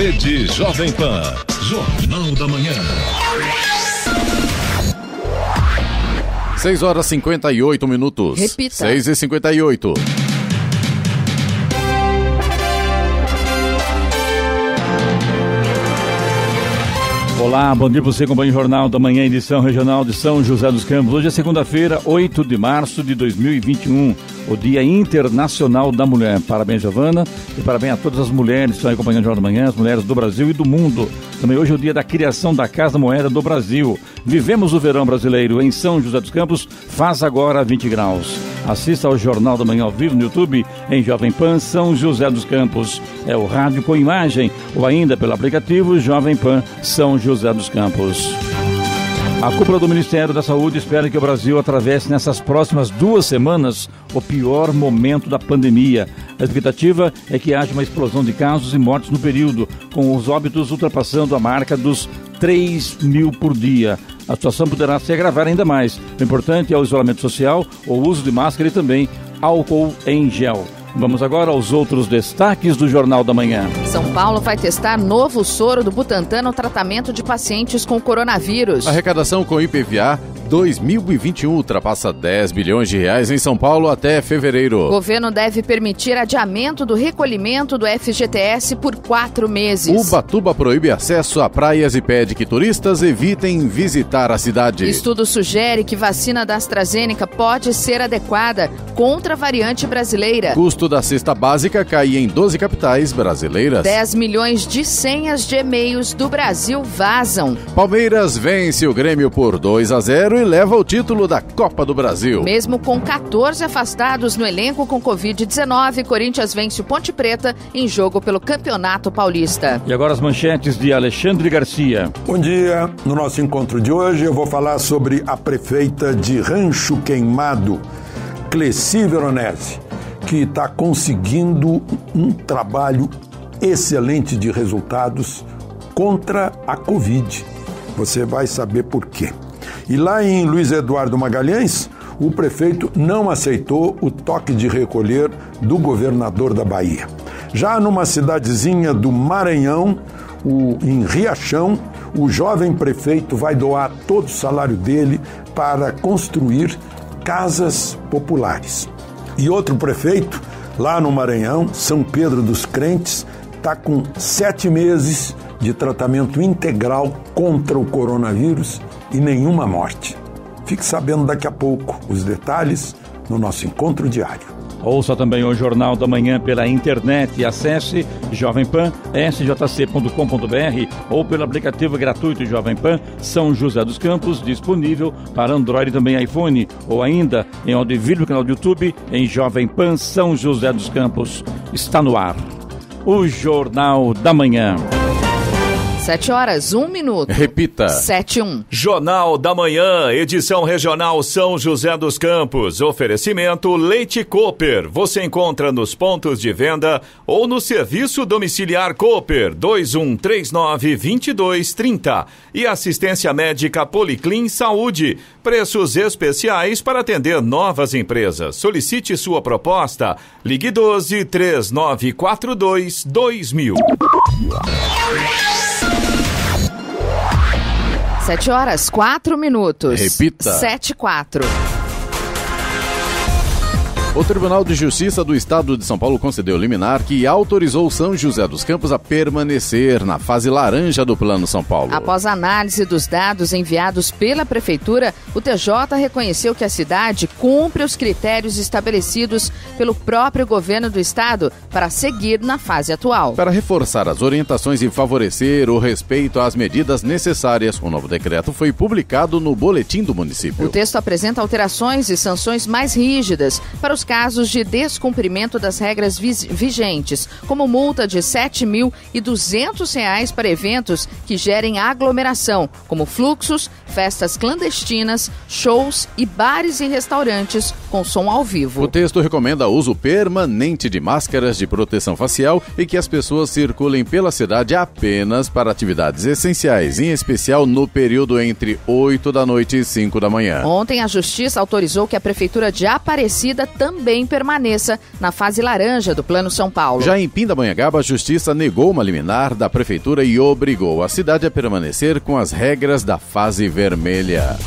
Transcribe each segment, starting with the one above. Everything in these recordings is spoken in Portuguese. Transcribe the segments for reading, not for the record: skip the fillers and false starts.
Rede Jovem Pan. Jornal da Manhã. 6h58. Repita. 6h58. Olá, bom dia para você, acompanha o Jornal da Manhã, edição regional de São José dos Campos. Hoje é segunda-feira, 8 de março de 2021, o Dia Internacional da Mulher. Parabéns, Giovana, e parabéns a todas as mulheres que estão acompanhando o Jornal da Manhã, as mulheres do Brasil e do mundo. Também hoje é o dia da criação da Casa Moeda do Brasil. Vivemos o verão brasileiro em São José dos Campos, faz agora 20 graus. Assista ao Jornal da Manhã ao vivo no YouTube, em Jovem Pan São José dos Campos. É o rádio com imagem, ou ainda pelo aplicativo Jovem Pan São José dos Campos. A cúpula do Ministério da Saúde espera que o Brasil atravesse nessas próximas 2 semanas o pior momento da pandemia. A expectativa é que haja uma explosão de casos e mortes no período, com os óbitos ultrapassando a marca dos 3.000 por dia. A situação poderá se agravar ainda mais. O importante é o isolamento social, o uso de máscara e também álcool em gel. Vamos agora aos outros destaques do Jornal da Manhã. São Paulo vai testar novo soro do Butantan no tratamento de pacientes com coronavírus. A arrecadação com IPVA 2021 ultrapassa 10 bilhões de reais em São Paulo até fevereiro. O governo deve permitir adiamento do recolhimento do FGTS por 4 meses. Ubatuba proíbe acesso a praias e pede que turistas evitem visitar a cidade. Estudo sugere que vacina da AstraZeneca pode ser adequada contra a variante brasileira. Custo da cesta básica cai em 12 capitais brasileiras. 10 milhões de senhas de e-mails do Brasil vazam. Palmeiras vence o Grêmio por 2-0 e leva o título da Copa do Brasil. Mesmo com 14 afastados no elenco com Covid-19, Corinthians vence o Ponte Preta em jogo pelo Campeonato Paulista. E agora as manchetes de Alexandre Garcia. Bom dia. No nosso encontro de hoje eu vou falar sobre a prefeita de Rancho Queimado, Cleci Veronese, que está conseguindo um trabalho excelente de resultados contra a Covid. Você vai saber por quê. E lá em Luiz Eduardo Magalhães, o prefeito não aceitou o toque de recolher do governador da Bahia. Já numa cidadezinha do Maranhão, em Riachão, o jovem prefeito vai doar todo o salário dele para construir casas populares. E outro prefeito, lá no Maranhão, São Pedro dos Crentes, está com 7 meses de tratamento integral contra o coronavírus e nenhuma morte. Fique sabendo daqui a pouco os detalhes no nosso encontro diário. Ouça também o Jornal da Manhã pela internet e acesse jovempan.sjc.com.br ou pelo aplicativo gratuito Jovem Pan São José dos Campos, disponível para Android e também iPhone, ou ainda em áudio e vídeo no canal do YouTube em Jovem Pan São José dos Campos. Está no ar o Jornal da Manhã. 7h01. Repita. 7:01. Jornal da Manhã, edição regional São José dos Campos. Oferecimento Leite Cooper. Você encontra nos pontos de venda ou no serviço domiciliar Cooper 2139-2230. E assistência médica Policlin Saúde. Preços especiais para atender novas empresas. Solicite sua proposta. Ligue 12-3942-2000. 7h04. Repita. 7:04. O Tribunal de Justiça do Estado de São Paulo concedeu liminar que autorizou São José dos Campos a permanecer na fase laranja do Plano São Paulo. Após a análise dos dados enviados pela Prefeitura, o TJ reconheceu que a cidade cumpre os critérios estabelecidos pelo próprio governo do Estado para seguir na fase atual. Para reforçar as orientações e favorecer o respeito às medidas necessárias, o novo decreto foi publicado no Boletim do Município. O texto apresenta alterações e sanções mais rígidas para os casos de descumprimento das regras vigentes, como multa de R$ 7.200 para eventos que gerem aglomeração, como fluxos, festas clandestinas, shows e bares e restaurantes com som ao vivo. O texto recomenda o uso permanente de máscaras de proteção facial e que as pessoas circulem pela cidade apenas para atividades essenciais, em especial no período entre 8 da noite e 5 da manhã. Ontem, a Justiça autorizou que a Prefeitura de Aparecida também também permaneça na fase laranja do Plano São Paulo. Já em Pindamonhangaba, a Justiça negou uma liminar da Prefeitura e obrigou a cidade a permanecer com as regras da fase vermelha.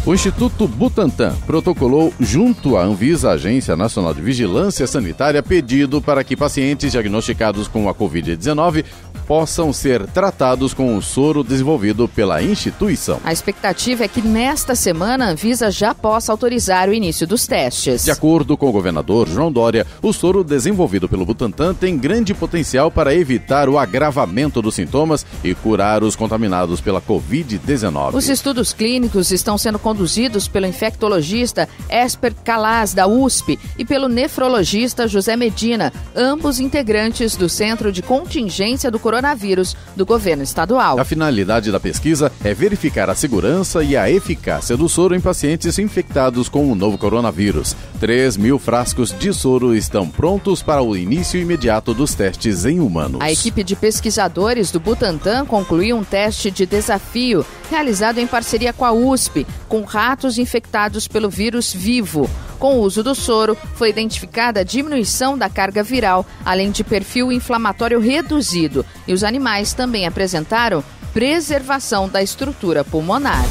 O Instituto Butantan protocolou junto à Anvisa, Agência Nacional de Vigilância Sanitária, pedido para que pacientes diagnosticados com a Covid-19 possam ser tratados com o soro desenvolvido pela instituição. A expectativa é que nesta semana a Anvisa já possa autorizar o início dos testes. De acordo com o governador João Dória, o soro desenvolvido pelo Butantan tem grande potencial para evitar o agravamento dos sintomas e curar os contaminados pela Covid-19. Os estudos clínicos estão sendo conduzidos pelo infectologista Esper Calaz, da USP, e pelo nefrologista José Medina, ambos integrantes do Centro de Contingência do Coronavírus do governo estadual. A finalidade da pesquisa é verificar a segurança e a eficácia do soro em pacientes infectados com o novo coronavírus. 3.000 frascos de soro estão prontos para o início imediato dos testes em humanos. A equipe de pesquisadores do Butantan concluiu um teste de desafio realizado em parceria com a USP, com ratos infectados pelo vírus vivo. Com o uso do soro, foi identificada a diminuição da carga viral, além de perfil inflamatório reduzido, e os animais também apresentaram preservação da estrutura pulmonar.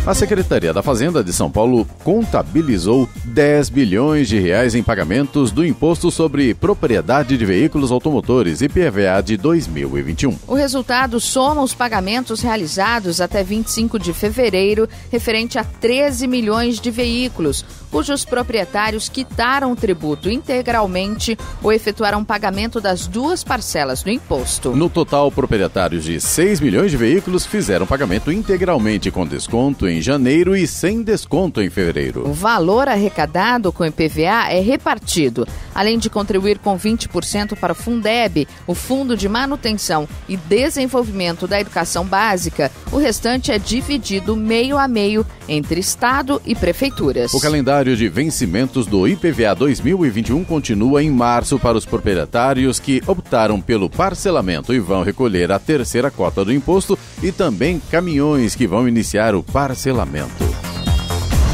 A Secretaria da Fazenda de São Paulo contabilizou 10 bilhões de reais em pagamentos do Imposto sobre Propriedade de Veículos Automotores, IPVA, de 2021. O resultado soma os pagamentos realizados até 25 de fevereiro, referente a 13 milhões de veículos, cujos proprietários quitaram o tributo integralmente ou efetuaram pagamento das duas parcelas do imposto. No total, proprietários de 6 milhões de veículos fizeram pagamento integralmente com desconto em janeiro e sem desconto em fevereiro. O valor arrecadado com o IPVA é repartido. Além de contribuir com 20% para o Fundeb, o Fundo de Manutenção e Desenvolvimento da Educação Básica, o restante é dividido meio a meio entre Estado e prefeituras. O calendário de vencimentos do IPVA 2021 continua em março para os proprietários que optaram pelo parcelamento e vão recolher a terceira cota do imposto, e também caminhões que vão iniciar o parcelamento.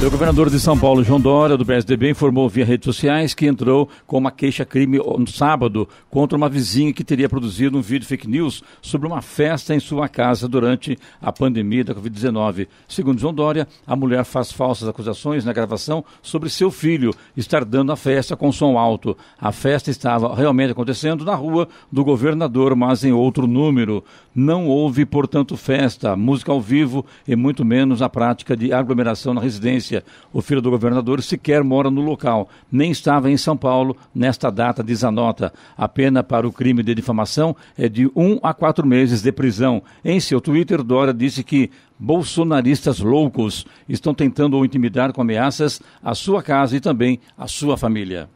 O governador de São Paulo, João Dória, do PSDB, informou via redes sociais que entrou com uma queixa-crime no sábado contra uma vizinha que teria produzido um vídeo fake news sobre uma festa em sua casa durante a pandemia da Covid-19. Segundo João Dória, a mulher faz falsas acusações na gravação sobre seu filho estar dando a festa com som alto. A festa estava realmente acontecendo na rua do governador, mas em outro número. Não houve, portanto, festa, música ao vivo e muito menos a prática de aglomeração na residência. O filho do governador sequer mora no local, nem estava em São Paulo nesta data, diz a nota. A pena para o crime de difamação é de 1 a 4 meses de prisão. Em seu Twitter, Dória disse que bolsonaristas loucos estão tentando o intimidar com ameaças a sua casa e também a sua família.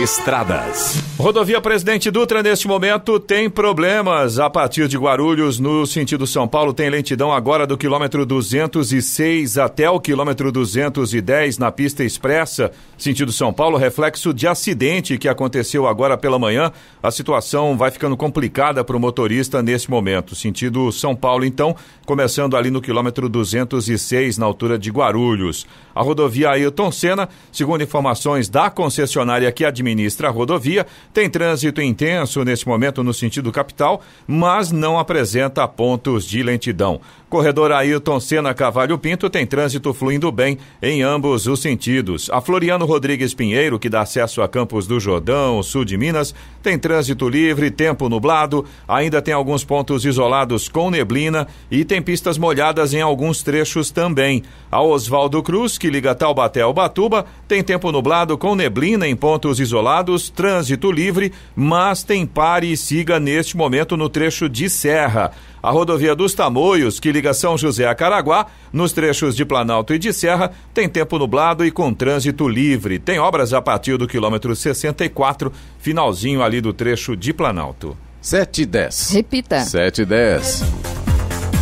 Estradas. Rodovia Presidente Dutra, neste momento, tem problemas. A partir de Guarulhos, no sentido São Paulo, tem lentidão agora do quilômetro 206 até o quilômetro 210 na pista expressa. Sentido São Paulo, reflexo de acidente que aconteceu agora pela manhã. A situação vai ficando complicada para o motorista neste momento. Sentido São Paulo, então, começando ali no quilômetro 206, na altura de Guarulhos. A rodovia Ailton Senna, segundo informações da concessionária que administra a rodovia, tem trânsito intenso neste momento no sentido capital, mas não apresenta pontos de lentidão. Corredor Ailton Senna Cavalho Pinto tem trânsito fluindo bem em ambos os sentidos. A Floriano Rodrigues Pinheiro, que dá acesso a Campos do Jordão, sul de Minas, tem trânsito livre, tempo nublado, ainda tem alguns pontos isolados com neblina e tem pistas molhadas em alguns trechos também. A Oswaldo Cruz, que liga Taubaté ao Ubatuba, tem tempo nublado com neblina em pontos isolados, trânsito livre, mas tem pare e siga neste momento no trecho de serra. A rodovia dos Tamoios, que liga São José a Caraguá, nos trechos de Planalto e de Serra, tem tempo nublado e com trânsito livre. Tem obras a partir do quilômetro 64, finalzinho ali do trecho de Planalto. 7:10. Repita. 7:10.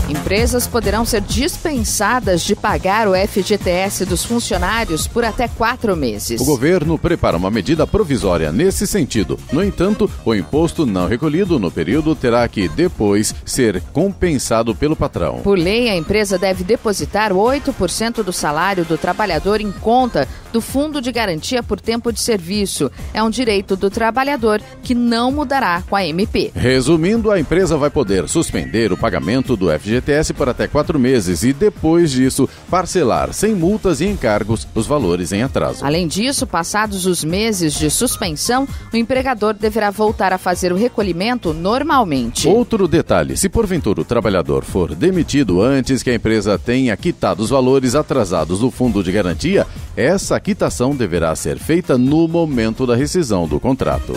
Empresas poderão ser dispensadas de pagar o FGTS dos funcionários por até 4 meses. O governo prepara uma medida provisória nesse sentido. No entanto, o imposto não recolhido no período terá que depois ser compensado pelo patrão. Por lei, a empresa deve depositar 8% do salário do trabalhador em conta do Fundo de Garantia por Tempo de Serviço. É um direito do trabalhador que não mudará com a MP. Resumindo, a empresa vai poder suspender o pagamento do FGTS por até 4 meses e, depois disso, parcelar sem multas e encargos os valores em atraso. Além disso, passados os meses de suspensão, o empregador deverá voltar a fazer o recolhimento normalmente. Outro detalhe, se porventura o trabalhador for demitido antes que a empresa tenha quitado os valores atrasados do Fundo de Garantia, essa quitação deverá ser feita no momento da rescisão do contrato.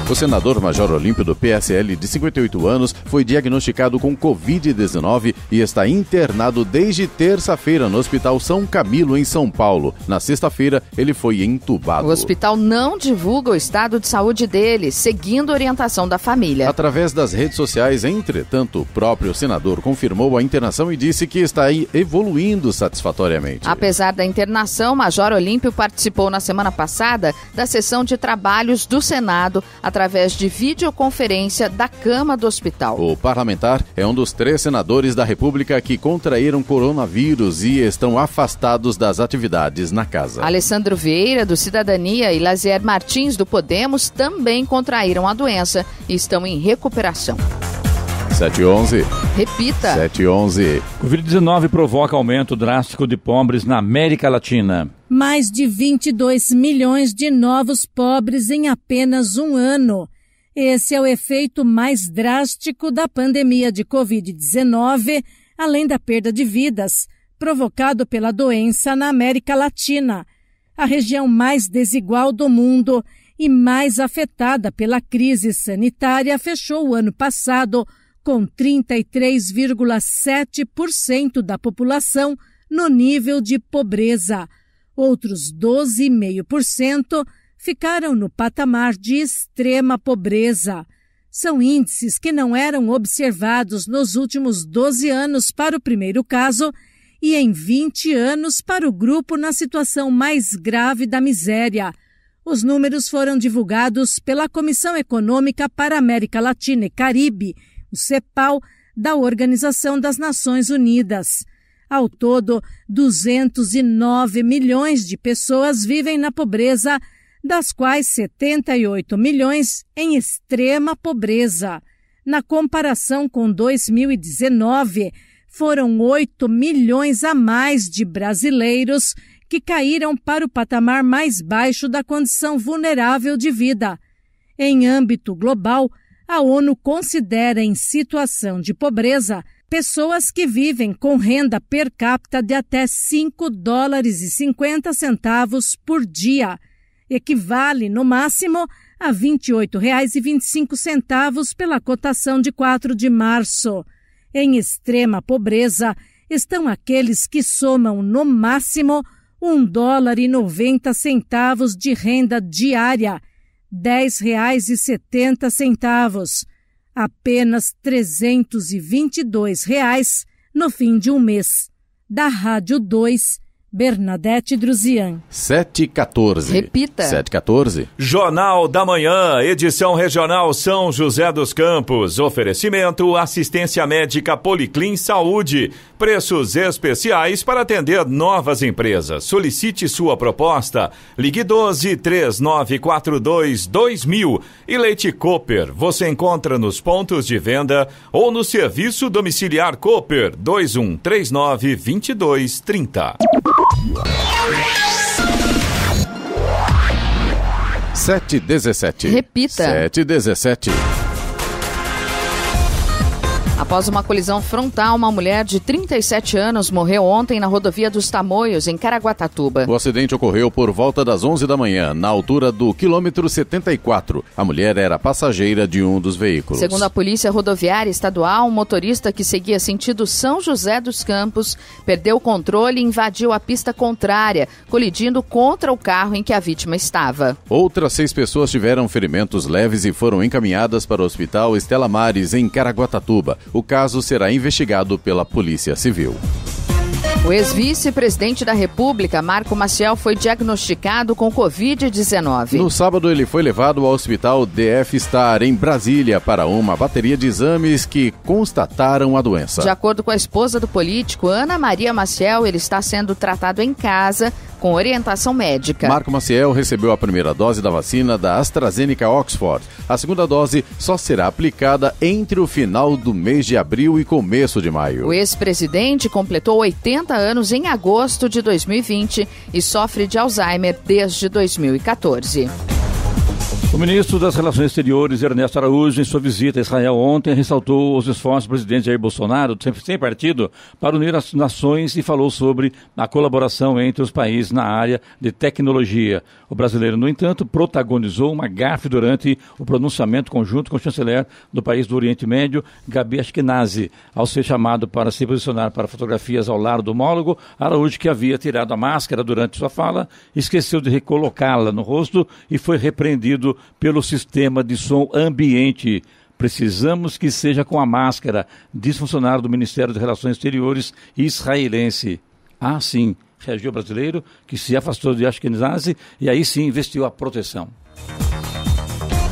O senador Major Olímpio do PSL, de 58 anos, foi diagnosticado com Covid-19 e está internado desde terça-feira no Hospital São Camilo, em São Paulo. Na sexta-feira, ele foi entubado. O hospital não divulga o estado de saúde dele, seguindo a orientação da família. Através das redes sociais, entretanto, o próprio senador confirmou a internação e disse que está evoluindo satisfatoriamente. Apesar da internação, Major Olímpio participou na semana passada da sessão de trabalhos do Senado, através de videoconferência da cama do hospital. O parlamentar é um dos 3 senadores da República que contraíram coronavírus e estão afastados das atividades na casa. Alessandro Vieira, do Cidadania, e Lazier Martins, do Podemos, também contraíram a doença e estão em recuperação. 7h11. Repita. 7h11. Covid-19 provoca aumento drástico de pobres na América Latina. Mais de 22 milhões de novos pobres em apenas um ano. Esse é o efeito mais drástico da pandemia de Covid-19, além da perda de vidas, provocado pela doença na América Latina, a região mais desigual do mundo e mais afetada pela crise sanitária, fechou o ano passado com 33,7% da população no nível de pobreza. Outros 12,5% ficaram no patamar de extrema pobreza. São índices que não eram observados nos últimos 12 anos para o primeiro caso e em 20 anos para o grupo na situação mais grave da miséria. Os números foram divulgados pela Comissão Econômica para a América Latina e Caribe, o CEPAL, da Organização das Nações Unidas. Ao todo, 209 milhões de pessoas vivem na pobreza, das quais 78 milhões em extrema pobreza. Na comparação com 2019, foram 8 milhões a mais de brasileiros que caíram para o patamar mais baixo da condição vulnerável de vida. Em âmbito global, a ONU considera em situação de pobreza pessoas que vivem com renda per capita de até $5,50 por dia. Equivale, no máximo, a R$ 28,25 pela cotação de 4 de março. Em extrema pobreza estão aqueles que somam, no máximo, $1,90 de renda diária, R$ 10,70, apenas R$ 322 no fim de um mês. Da Rádio 2, Bernadette Druzian. 7h14. Repita. 7h14. Jornal da Manhã, edição regional São José dos Campos. Oferecimento, assistência médica Policlin Saúde. Preços especiais para atender novas empresas. Solicite sua proposta. Ligue 12-3942-2000. E Leite Cooper, você encontra nos pontos de venda ou no serviço domiciliar Cooper 2139-2230. 7h17. Repita. 7h17. Após uma colisão frontal, uma mulher de 37 anos morreu ontem na rodovia dos Tamoios, em Caraguatatuba. O acidente ocorreu por volta das 11 da manhã, na altura do quilômetro 74. A mulher era passageira de um dos veículos. Segundo a Polícia Rodoviária Estadual, um motorista que seguia sentido São José dos Campos perdeu o controle e invadiu a pista contrária, colidindo contra o carro em que a vítima estava. Outras 6 pessoas tiveram ferimentos leves e foram encaminhadas para o Hospital Estela Maris, em Caraguatatuba. O caso será investigado pela Polícia Civil. O ex-vice-presidente da República, Marco Maciel, foi diagnosticado com Covid-19. No sábado, ele foi levado ao Hospital DF Star, em Brasília, para uma bateria de exames que constataram a doença. De acordo com a esposa do político, Ana Maria Maciel, ele está sendo tratado em casa com orientação médica. Marco Maciel recebeu a primeira dose da vacina da AstraZeneca Oxford. A segunda dose só será aplicada entre o final do mês de abril e começo de maio. O ex-presidente completou 80 anos em agosto de 2020 e sofre de Alzheimer desde 2014. O ministro das Relações Exteriores, Ernesto Araújo, em sua visita a Israel ontem, ressaltou os esforços do presidente Jair Bolsonaro, sem partido, para unir as nações e falou sobre a colaboração entre os países na área de tecnologia. O brasileiro, no entanto, protagonizou uma gafe durante o pronunciamento conjunto com o chanceler do país do Oriente Médio, Gabi Ashkenazi. Ao ser chamado para se posicionar para fotografias ao lado do homólogo, Araújo, que havia tirado a máscara durante sua fala, esqueceu de recolocá-la no rosto e foi repreendido pelo sistema de som ambiente. Precisamos que seja com a máscara, diz funcionário do Ministério das Relações Exteriores israelense. Ah, sim, reagiu o brasileiro, que se afastou de Ashkenazi e aí sim investiu a proteção.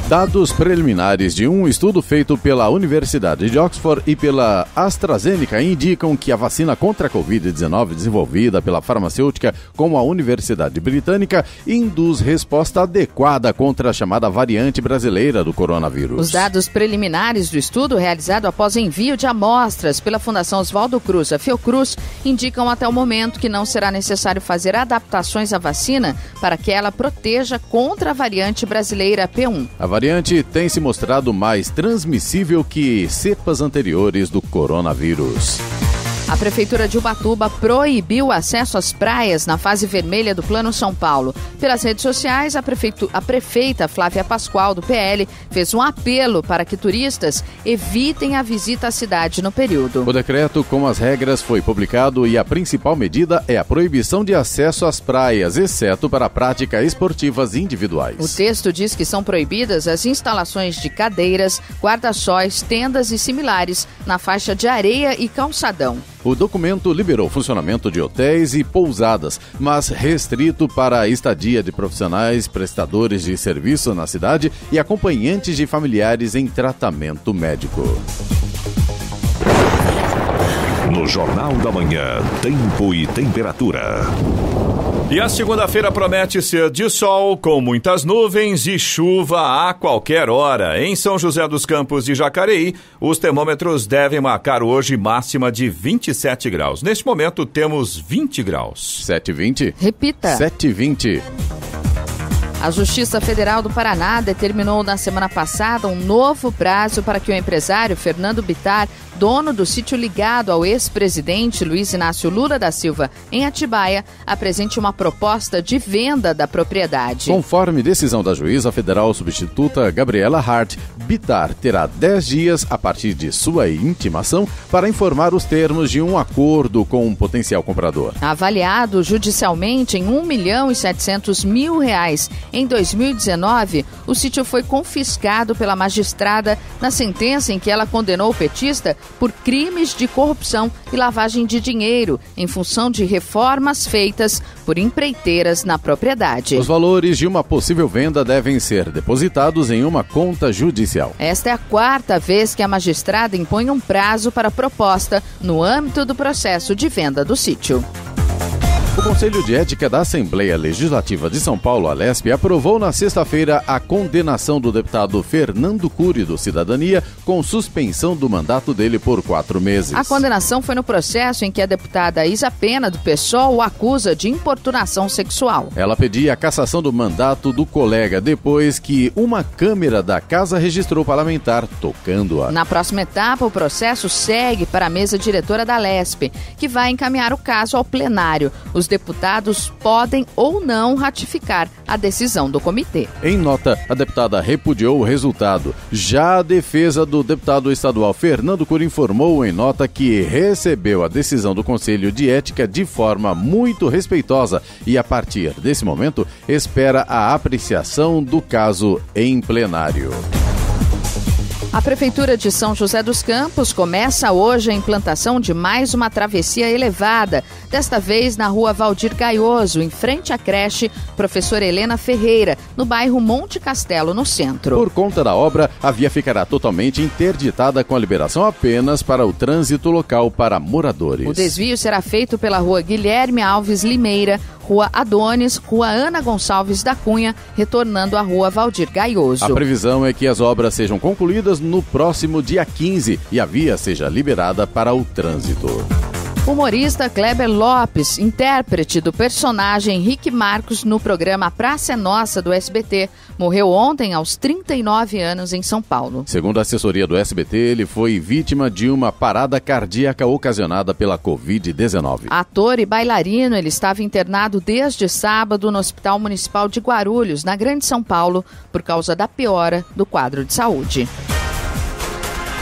Dados preliminares de um estudo feito pela Universidade de Oxford e pela AstraZeneca indicam que a vacina contra a Covid-19 desenvolvida pela farmacêutica com a Universidade Britânica induz resposta adequada contra a chamada variante brasileira do coronavírus. Os dados preliminares do estudo, realizado após envio de amostras pela Fundação Oswaldo Cruz, a Fiocruz, indicam até o momento que não será necessário fazer adaptações à vacina para que ela proteja contra a variante brasileira P1. A variante tem se mostrado mais transmissível que cepas anteriores do coronavírus. A Prefeitura de Ubatuba proibiu o acesso às praias na fase vermelha do Plano São Paulo. Pelas redes sociais, a prefeita Flávia Pascoal, do PL, fez um apelo para que turistas evitem a visita à cidade no período. O decreto com as regras foi publicado e a principal medida é a proibição de acesso às praias, exceto para práticas esportivas individuais. O texto diz que são proibidas as instalações de cadeiras, guarda-sóis, tendas e similares na faixa de areia e calçadão. O documento liberou o funcionamento de hotéis e pousadas, mas restrito para a estadia de profissionais prestadores de serviço na cidade e acompanhantes de familiares em tratamento médico. No Jornal da Manhã, tempo e temperatura. E a segunda-feira promete ser de sol, com muitas nuvens e chuva a qualquer hora. Em São José dos Campos e Jacareí, os termômetros devem marcar hoje máxima de 27 graus. Neste momento, temos 20 graus. 7h20? Repita. 7h20. A Justiça Federal do Paraná determinou na semana passada um novo prazo para que o empresário Fernando Bittar, dono do sítio ligado ao ex-presidente Luiz Inácio Lula da Silva, em Atibaia, apresente uma proposta de venda da propriedade. Conforme decisão da juíza federal substituta Gabriela Hart, Bittar terá 10 dias a partir de sua intimação para informar os termos de um acordo com um potencial comprador. Avaliado judicialmente em R$1.700.000 em 2019, o sítio foi confiscado pela magistrada na sentença em que ela condenou o petista por crimes de corrupção e lavagem de dinheiro em função de reformas feitas por empreiteiras na propriedade. Os valores de uma possível venda devem ser depositados em uma conta judicial. Esta é a 4ª vez que a magistrada impõe um prazo para a proposta no âmbito do processo de venda do sítio. O Conselho de Ética da Assembleia Legislativa de São Paulo, Alesp, aprovou na sexta-feira a condenação do deputado Fernando Cury, do Cidadania, com suspensão do mandato dele por 4 meses. A condenação foi no processo em que a deputada Isa Pena, do PSOL, o acusa de importunação sexual. Ela pedia a cassação do mandato do colega depois que uma câmera da casa registrou o parlamentar tocando-a. Na próxima etapa, o processo segue para a mesa diretora da Alesp, que vai encaminhar o caso ao plenário. Os deputados podem ou não ratificar a decisão do comitê. Em nota, a deputada repudiou o resultado. Já a defesa do deputado estadual Fernando Cury informou em nota que recebeu a decisão do Conselho de Ética de forma muito respeitosa e, a partir desse momento, espera a apreciação do caso em plenário. A Prefeitura de São José dos Campos começa hoje a implantação de mais uma travessia elevada, desta vez na rua Valdir Gaioso, em frente à creche Professora Helena Ferreira, no bairro Monte Castelo, no centro. Por conta da obra, a via ficará totalmente interditada com a liberação apenas para o trânsito local para moradores. O desvio será feito pela rua Guilherme Alves Limeira, Rua Adonis, Rua Ana Gonçalves da Cunha, retornando à Rua Valdir Gaioso. A previsão é que as obras sejam concluídas no próximo dia 15 e a via seja liberada para o trânsito. O humorista Kleber Lopes, intérprete do personagem Henrique Marcos no programa Praça é Nossa do SBT, morreu ontem aos 39 anos em São Paulo. Segundo a assessoria do SBT, ele foi vítima de uma parada cardíaca ocasionada pela Covid-19. Ator e bailarino, ele estava internado desde sábado no Hospital Municipal de Guarulhos, na Grande São Paulo, por causa da piora do quadro de saúde.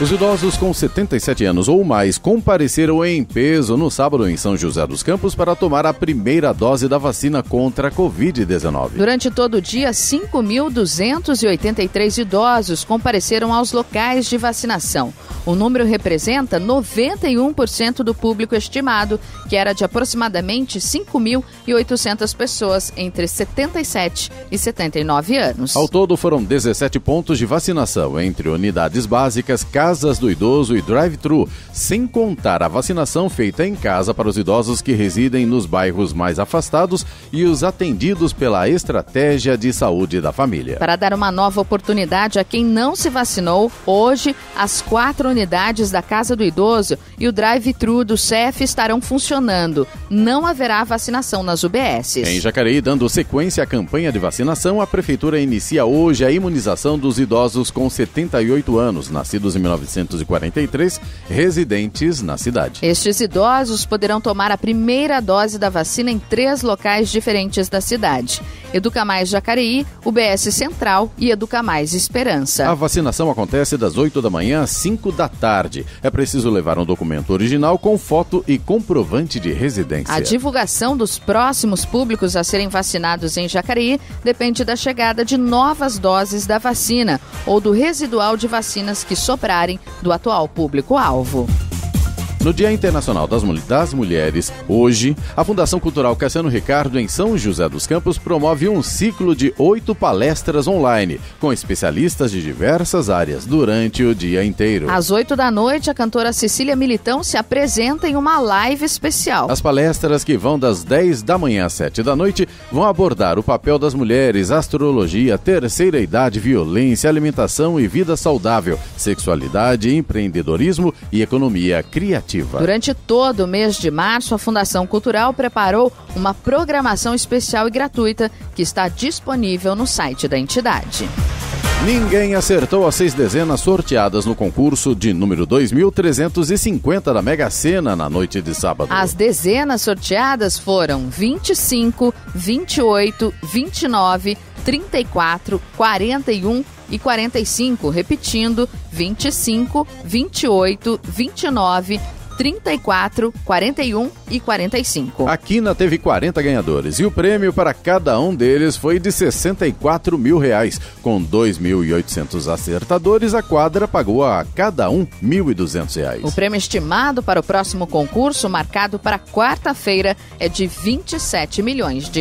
Os idosos com 77 anos ou mais compareceram em peso no sábado em São José dos Campos para tomar a primeira dose da vacina contra a Covid-19. Durante todo o dia, 5.283 idosos compareceram aos locais de vacinação. O número representa 91% do público estimado, que era de aproximadamente 5.800 pessoas entre 77 e 79 anos. Ao todo, foram 17 pontos de vacinação entre unidades básicas, casas do idoso e drive-thru, sem contar a vacinação feita em casa para os idosos que residem nos bairros mais afastados e os atendidos pela Estratégia de Saúde da Família. Para dar uma nova oportunidade a quem não se vacinou, hoje as 4 unidades da Casa do Idoso e o drive-thru do CEF estarão funcionando. Não haverá vacinação nas UBSs. Em Jacareí, dando sequência à campanha de vacinação, a Prefeitura inicia hoje a imunização dos idosos com 78 anos, nascidos em 1943, residentes na cidade. Estes idosos poderão tomar a primeira dose da vacina em 3 locais diferentes da cidade: Educa Mais Jacareí, UBS Central e Educa Mais Esperança. A vacinação acontece das 8 da manhã às 5 da tarde. É preciso levar um documento original com foto e comprovante de residência. A divulgação dos próximos públicos a serem vacinados em Jacareí depende da chegada de novas doses da vacina ou do residual de vacinas que sobrarem do atual público-alvo. No Dia Internacional das Mulheres, hoje, a Fundação Cultural Cassiano Ricardo, em São José dos Campos, promove um ciclo de 8 palestras online, com especialistas de diversas áreas, durante o dia inteiro. Às 8 da noite, a cantora Cecília Militão se apresenta em uma live especial. As palestras, que vão das 10 da manhã às 7 da noite, vão abordar o papel das mulheres, astrologia, terceira idade, violência, alimentação e vida saudável, sexualidade, empreendedorismo e economia criativa. Durante todo o mês de março, a Fundação Cultural preparou uma programação especial e gratuita que está disponível no site da entidade. Ninguém acertou as 6 dezenas sorteadas no concurso de número 2.350 da Mega Sena na noite de sábado. As dezenas sorteadas foram 25, 28, 29, 34, 41 e 45, repetindo, 25, 28, 29, 34, 41 e 45. A Quina teve 40 ganhadores e o prêmio para cada um deles foi de R$64 mil. Com 2.800 acertadores, a quadra pagou a cada um R$1.200. O prêmio estimado para o próximo concurso, marcado para quarta-feira, é de R$27 milhões.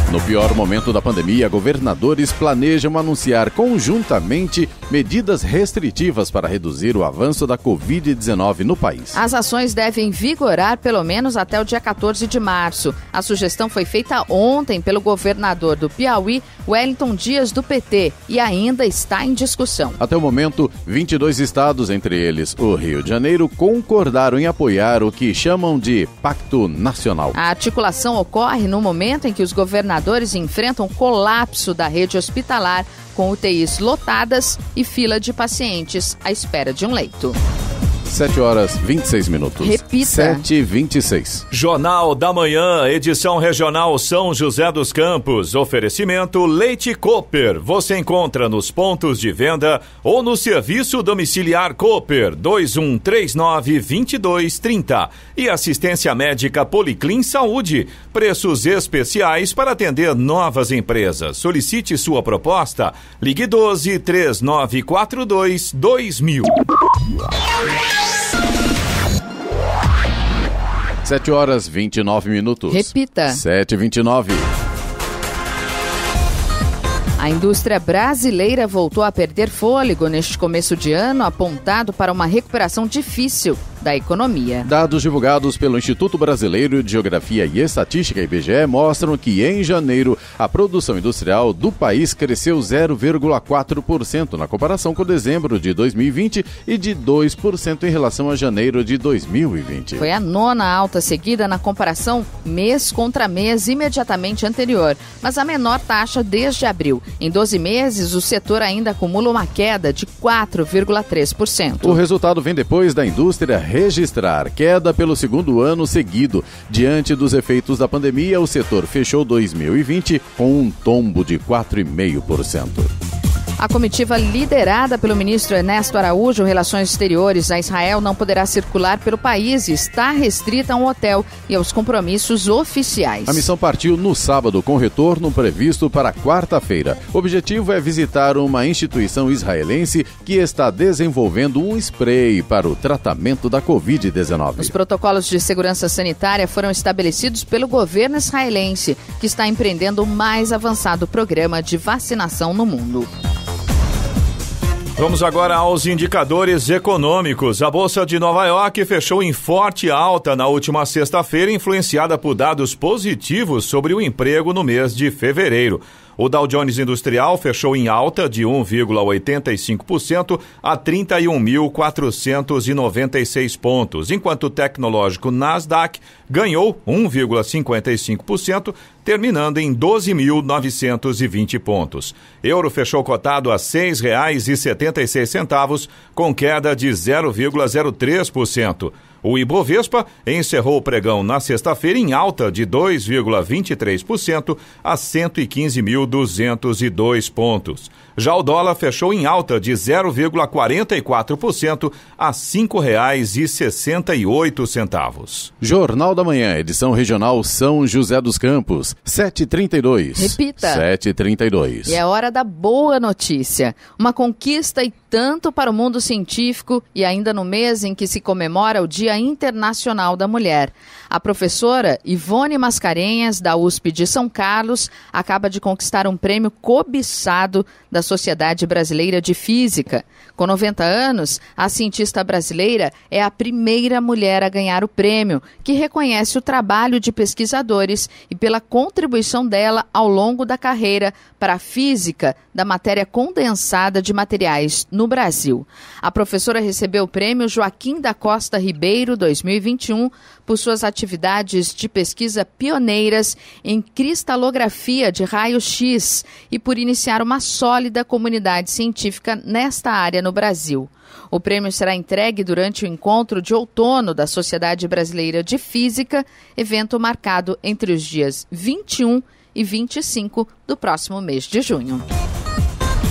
No pior momento da pandemia, governadores planejam anunciar conjuntamente medidas restritivas para reduzir o avanço da Covid-19 no país. As ações devem vigorar pelo menos até o dia 14 de março. A sugestão foi feita ontem pelo governador do Piauí, Wellington Dias, do PT, e ainda está em discussão. Até o momento, 22 estados, entre eles o Rio de Janeiro, concordaram em apoiar o que chamam de Pacto Nacional. A articulação ocorre no momento em que os governadores enfrentam colapso da rede hospitalar, com UTIs lotadas e fila de pacientes à espera de um leito. 7h26. Repita. 7h26. Jornal da Manhã, edição regional São José dos Campos. Oferecimento Leite Cooper. Você encontra nos pontos de venda ou no serviço domiciliar Cooper 2139-2230. E assistência médica Policlin Saúde. Preços especiais para atender novas empresas. Solicite sua proposta. Ligue 12-3942-2000. 7h29. Repita. 7h29. A indústria brasileira voltou a perder fôlego neste começo de ano, apontado para uma recuperação difícil da economia. Dados divulgados pelo Instituto Brasileiro de Geografia e Estatística, IBGE, mostram que em janeiro a produção industrial do país cresceu 0,4% na comparação com dezembro de 2020 e de 2% em relação a janeiro de 2020. Foi a 9ª alta seguida na comparação mês contra mês imediatamente anterior, mas a menor taxa desde abril. Em 12 meses, o setor ainda acumula uma queda de 4,3%. O resultado vem depois da indústria registrar queda pelo segundo ano seguido. Diante dos efeitos da pandemia, o setor fechou 2020 com um tombo de 4,5%. A comitiva liderada pelo ministro Ernesto Araújo, Relações Exteriores, a Israel não poderá circular pelo país e está restrita a um hotel e aos compromissos oficiais. A missão partiu no sábado, com retorno previsto para quarta-feira. O objetivo é visitar uma instituição israelense que está desenvolvendo um spray para o tratamento da Covid-19. Os protocolos de segurança sanitária foram estabelecidos pelo governo israelense, que está empreendendo o mais avançado programa de vacinação no mundo. Vamos agora aos indicadores econômicos. A Bolsa de Nova York fechou em forte alta na última sexta-feira, influenciada por dados positivos sobre o emprego no mês de fevereiro. O Dow Jones Industrial fechou em alta de 1,85% a 31.496 pontos, enquanto o tecnológico Nasdaq ganhou 1,55%, terminando em 12.920 pontos. Euro fechou cotado a R$ 6,76, com queda de 0,03%. O Ibovespa encerrou o pregão na sexta-feira em alta de 2,23% a 115.202 pontos. Já o dólar fechou em alta de 0,44% a R$ 5,68. Jornal da Manhã, edição regional São José dos Campos, 7h32. Repita. 7h32. E é hora da boa notícia. Uma conquista e tanto para o mundo científico e ainda no mês em que se comemora o Dia Internacional da Mulher. A professora Ivone Mascarenhas, da USP de São Carlos, acaba de conquistar um prêmio cobiçado da Sociedade Brasileira de Física. Com 90 anos, a cientista brasileira é a primeira mulher a ganhar o prêmio, que reconhece o trabalho de pesquisadores e pela contribuição dela ao longo da carreira para a física da matéria condensada de materiais no Brasil. A professora recebeu o prêmio Joaquim da Costa Ribeiro 2021 por suas atividades de pesquisa pioneiras em cristalografia de raio-x e por iniciar uma sólida comunidade científica nesta área no Brasil. O prêmio será entregue durante o encontro de outono da Sociedade Brasileira de Física, evento marcado entre os dias 21 e 25 do próximo mês de junho.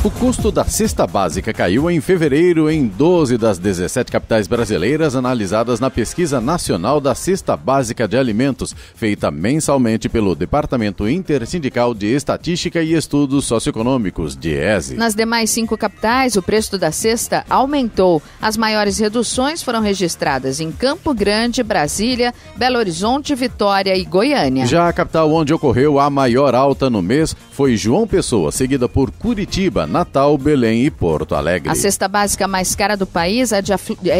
O custo da cesta básica caiu em fevereiro em 12 das 17 capitais brasileiras analisadas na Pesquisa Nacional da Cesta Básica de Alimentos, feita mensalmente pelo Departamento Intersindical de Estatística e Estudos Socioeconômicos, DIESE. Nas demais 5 capitais, o preço da cesta aumentou. As maiores reduções foram registradas em Campo Grande, Brasília, Belo Horizonte, Vitória e Goiânia. Já a capital onde ocorreu a maior alta no mês foi João Pessoa, seguida por Curitiba, Natal, Belém e Porto Alegre. A cesta básica mais cara do país é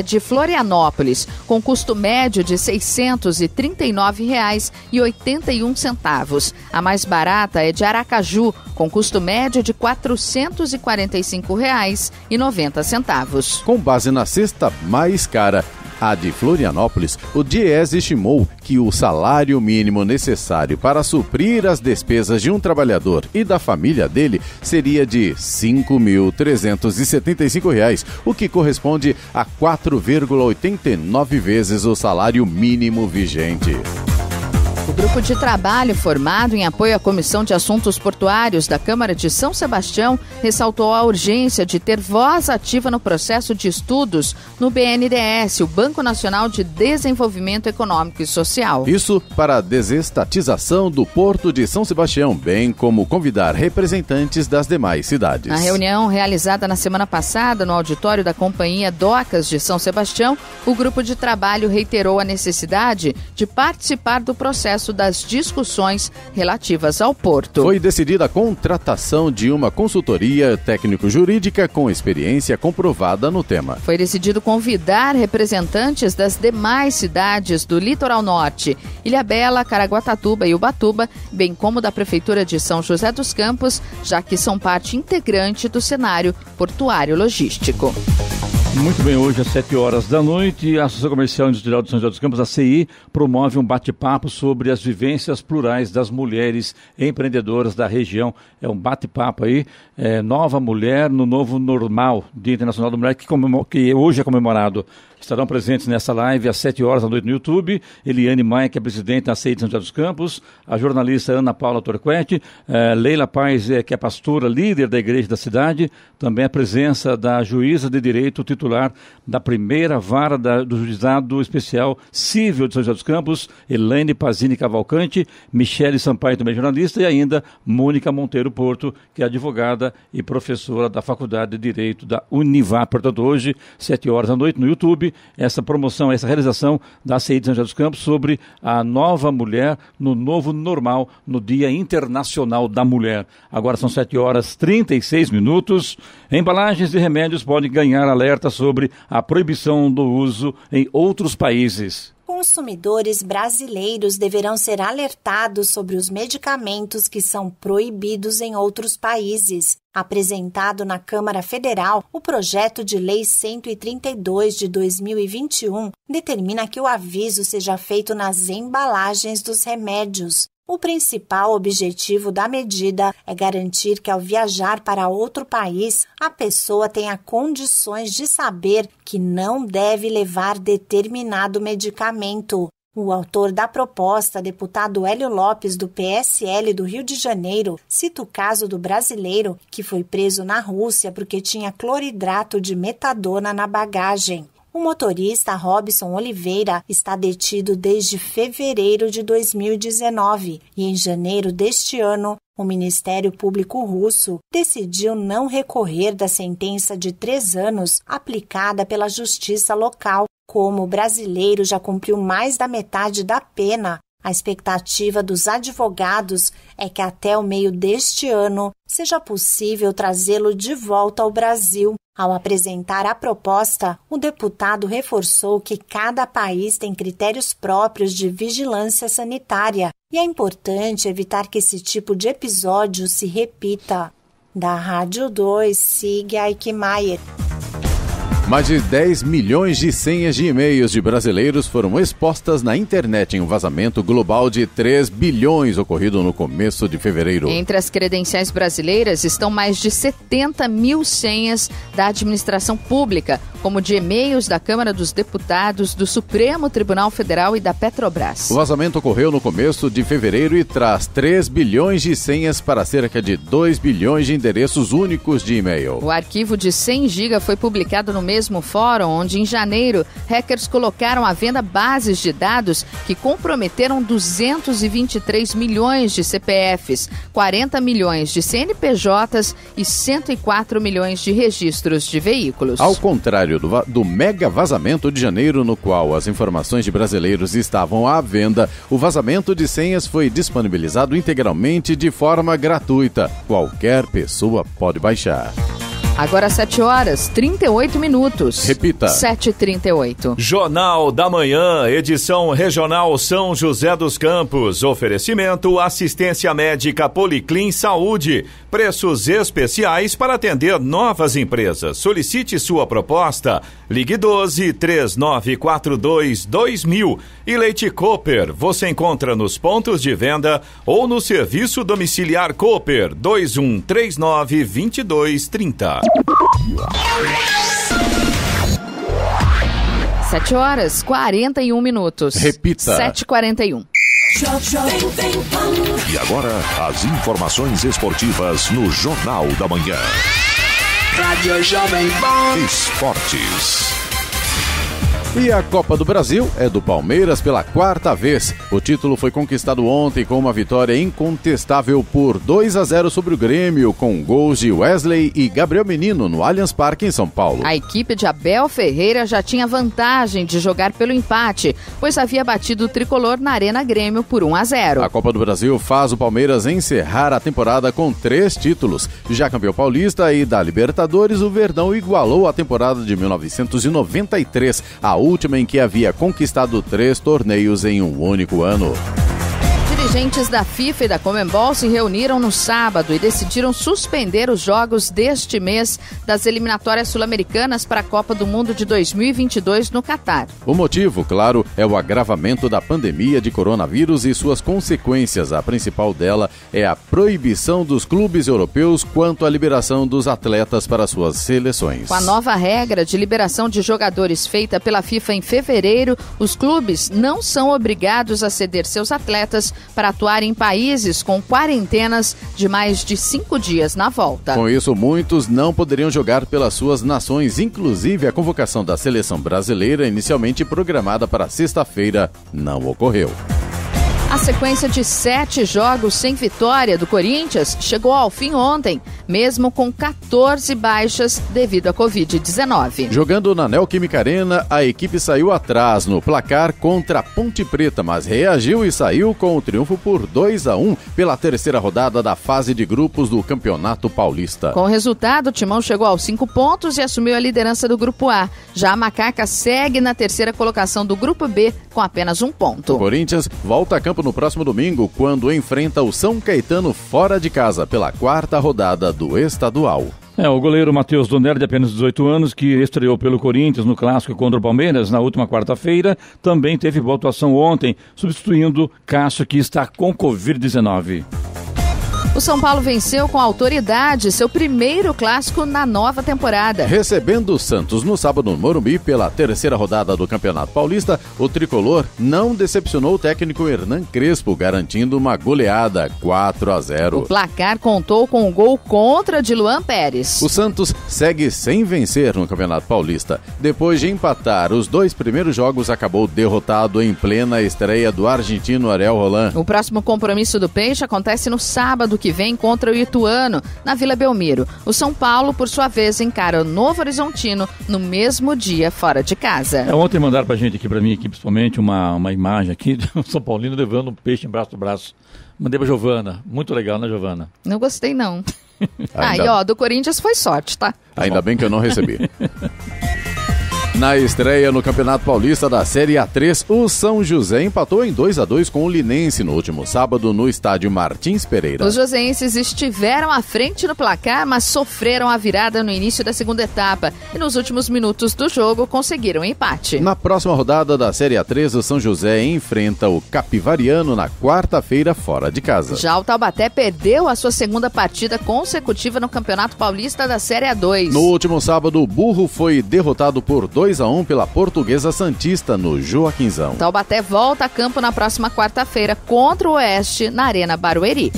de Florianópolis, com custo médio de R$ 639,81. A mais barata é de Aracaju, com custo médio de R$ 445,90. Com base na cesta mais cara, à de Florianópolis, o DIEESE estimou que o salário mínimo necessário para suprir as despesas de um trabalhador e da família dele seria de R$ 5.375, o que corresponde a 4,89 vezes o salário mínimo vigente. O grupo de trabalho formado em apoio à Comissão de Assuntos Portuários da Câmara de São Sebastião ressaltou a urgência de ter voz ativa no processo de estudos no BNDES, o Banco Nacional de Desenvolvimento Econômico e Social. Isso para a desestatização do Porto de São Sebastião, bem como convidar representantes das demais cidades. Na reunião realizada na semana passada no auditório da Companhia Docas de São Sebastião, o grupo de trabalho reiterou a necessidade de participar do processo das discussões relativas ao porto. Foi decidida a contratação de uma consultoria técnico-jurídica com experiência comprovada no tema. Foi decidido convidar representantes das demais cidades do Litoral Norte, Ilhabela, Caraguatatuba e Ubatuba, bem como da Prefeitura de São José dos Campos, já que são parte integrante do cenário portuário logístico. Muito bem, hoje às 7 horas da noite, a Associação Comercial Industrial de São José dos Campos, a CI, promove um bate-papo sobre as vivências plurais das mulheres empreendedoras da região. É um bate-papo aí, Nova Mulher no Novo Normal, Dia Internacional da Mulher, que hoje é comemorado. Estarão presentes nessa live às 7 horas da noite no YouTube, Eliane Maia, que é presidente da CI de São José dos Campos, a jornalista Ana Paula Torquetti, Leila Paz, que é pastora, líder da igreja da cidade, também a presença da juíza de direito titular da primeira vara do juizado especial civil de São José dos Campos, Elaine Pazini Cavalcante, Michele Sampaio, também jornalista, e ainda Mônica Monteiro Porto, que é advogada e professora da Faculdade de Direito da Univap. Portanto, hoje, 7 horas da noite no YouTube, essa promoção, essa realização da CI de São José dos Campos sobre a nova mulher no novo normal, no Dia Internacional da Mulher. Agora são 7 horas 36 minutos. Embalagens de remédios podem ganhar alerta sobre a proibição do uso em outros países. Consumidores brasileiros deverão ser alertados sobre os medicamentos que são proibidos em outros países. Apresentado na Câmara Federal, o projeto de Lei 132 de 2021 determina que o aviso seja feito nas embalagens dos remédios. O principal objetivo da medida é garantir que, ao viajar para outro país, a pessoa tenha condições de saber que não deve levar determinado medicamento. O autor da proposta, deputado Hélio Lopes, do PSL do Rio de Janeiro, cita o caso do brasileiro que foi preso na Rússia porque tinha cloridrato de metadona na bagagem. O motorista Robson Oliveira está detido desde fevereiro de 2019 e, em janeiro deste ano, o Ministério Público russo decidiu não recorrer da sentença de 3 anos aplicada pela justiça local. Como o brasileiro já cumpriu mais da metade da pena, a expectativa dos advogados é que até o meio deste ano seja possível trazê-lo de volta ao Brasil. Ao apresentar a proposta, o deputado reforçou que cada país tem critérios próprios de vigilância sanitária e é importante evitar que esse tipo de episódio se repita. Da Rádio 2, siga Eichmeier. Mais de 10 milhões de senhas de e-mails de brasileiros foram expostas na internet em um vazamento global de 3 bilhões ocorrido no começo de fevereiro. Entre as credenciais brasileiras estão mais de 70 mil senhas da administração pública, como de e-mails da Câmara dos Deputados, do Supremo Tribunal Federal e da Petrobras. O vazamento ocorreu no começo de fevereiro e traz 3 bilhões de senhas para cerca de 2 bilhões de endereços únicos de e-mail. O arquivo de 100 GB foi publicado no mesmo fórum, onde em janeiro hackers colocaram à venda bases de dados que comprometeram 223 milhões de CPFs, 40 milhões de CNPJs e 104 milhões de registros de veículos. Ao contrário do mega vazamento de janeiro, no qual as informações de brasileiros estavam à venda, o vazamento de senhas foi disponibilizado integralmente de forma gratuita. Qualquer pessoa pode baixar. Agora 7h38. Repita. 7h38. Jornal da Manhã, edição regional São José dos Campos. Oferecimento assistência médica Policlin Saúde. Preços especiais para atender novas empresas. Solicite sua proposta. Ligue 12-3942-2000. E Leite Cooper, você encontra nos pontos de venda ou no serviço domiciliar Cooper 2139-2230. 7h41. Repita. 7h41. E agora, as informações esportivas no Jornal da Manhã. Rádio Jovem Pan. Esportes. E a Copa do Brasil é do Palmeiras pela 4ª vez. O título foi conquistado ontem com uma vitória incontestável por 2-0 sobre o Grêmio, com gols de Wesley e Gabriel Menino no Allianz Parque, em São Paulo. A equipe de Abel Ferreira já tinha vantagem de jogar pelo empate, pois havia batido o tricolor na Arena Grêmio por 1-0. A Copa do Brasil faz o Palmeiras encerrar a temporada com 3 títulos. Já campeão paulista e da Libertadores, o Verdão igualou a temporada de 1993, a última em que havia conquistado 3 torneios em um único ano. Dirigentes da FIFA e da Conmebol se reuniram no sábado e decidiram suspender os jogos deste mês das eliminatórias sul-americanas para a Copa do Mundo de 2022 no Catar. O motivo, claro, é o agravamento da pandemia de coronavírus e suas consequências. A principal dela é a proibição dos clubes europeus quanto à liberação dos atletas para suas seleções. Com a nova regra de liberação de jogadores feita pela FIFA em fevereiro, os clubes não são obrigados a ceder seus atletas para atuar em países com quarentenas de mais de 5 dias na volta. Com isso, muitos não poderiam jogar pelas suas nações, inclusive a convocação da seleção brasileira, inicialmente programada para sexta-feira, não ocorreu. A sequência de 7 jogos sem vitória do Corinthians chegou ao fim ontem, mesmo com 14 baixas devido à Covid-19. Jogando na Neoquímica Arena, a equipe saiu atrás no placar contra a Ponte Preta, mas reagiu e saiu com o triunfo por 2-1 pela 3ª rodada da fase de grupos do Campeonato Paulista. Com o resultado, o Timão chegou aos 5 pontos e assumiu a liderança do Grupo A. Já a Macaca segue na 3ª colocação do Grupo B com apenas 1 ponto. O Corinthians volta a campo no próximo domingo, quando enfrenta o São Caetano fora de casa pela 4ª rodada do estadual. O goleiro Matheus Donner, de apenas 18 anos, que estreou pelo Corinthians no clássico contra o Palmeiras na última quarta-feira, também teve boa atuação ontem, substituindo Cássio, que está com Covid-19. O São Paulo venceu com autoridade seu primeiro clássico na nova temporada. Recebendo o Santos no sábado no Morumbi pela 3ª rodada do Campeonato Paulista, o tricolor não decepcionou o técnico Hernan Crespo, garantindo uma goleada 4-0. O placar contou com o gol contra de Luan Pérez. O Santos segue sem vencer no Campeonato Paulista. Depois de empatar os 2 primeiros jogos, acabou derrotado em plena estreia do argentino Ariel Roland. O próximo compromisso do Peixe acontece no sábado que vem contra o Ituano, na Vila Belmiro. O São Paulo, por sua vez, encara o Novo Horizontino no mesmo dia fora de casa. Ontem mandaram pra gente aqui, pra mim aqui, principalmente, uma imagem aqui de um São Paulino levando um peixe embaixo do braço. Mandei pra Giovana. Muito legal, né, Giovana? Não gostei, não. Do Corinthians foi sorte, tá? Ainda bem que eu não recebi. Na estreia no Campeonato Paulista da Série A3, o São José empatou em 2-2 com o Linense no último sábado no estádio Martins Pereira. Os joseenses estiveram à frente no placar, mas sofreram a virada no início da segunda etapa e nos últimos minutos do jogo conseguiram empate. Na próxima rodada da Série A3, o São José enfrenta o Capivariano na quarta-feira fora de casa. Já o Taubaté perdeu a sua segunda partida consecutiva no Campeonato Paulista da Série A2. No último sábado, o Burro foi derrotado por 2-1 pela Portuguesa Santista no Joaquinzão. Taubaté volta a campo na próxima quarta-feira contra o Oeste na Arena Barueri.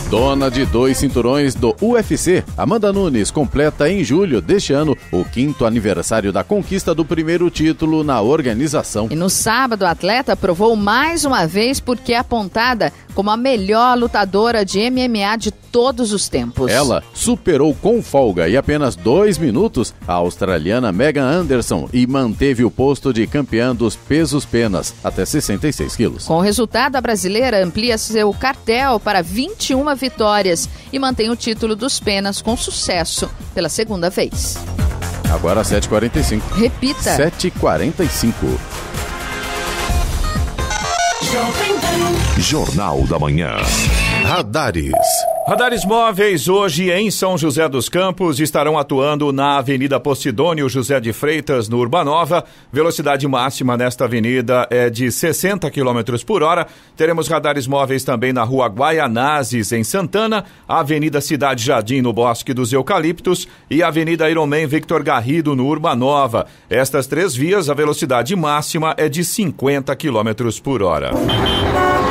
Dona de 2 cinturões do UFC, Amanda Nunes completa em julho deste ano o 5º aniversário da conquista do primeiro título na organização. E no sábado, a atleta provou mais uma vez porque é apontada como a melhor lutadora de MMA de todos os tempos. Ela superou com folga e apenas 2 minutos a australiana Megan Anderson e manteve o posto de campeã dos pesos penas, até 66 quilos. Com o resultado, a brasileira amplia seu cartel para 21 vitórias e mantém o título dos penas com sucesso pela segunda vez. Agora 7h45. Repita. 7h45. Jornal da Manhã. Radares. Radares móveis hoje em São José dos Campos estarão atuando na Avenida Posidônio José de Freitas, no Urbanova. Velocidade máxima nesta avenida é de 60 km por hora. Teremos radares móveis também na Rua Guaianazes, em Santana, a Avenida Cidade Jardim, no Bosque dos Eucaliptos, e a Avenida Ironman Victor Garrido, no Urbanova. Estas 3 vias, a velocidade máxima é de 50 km por hora.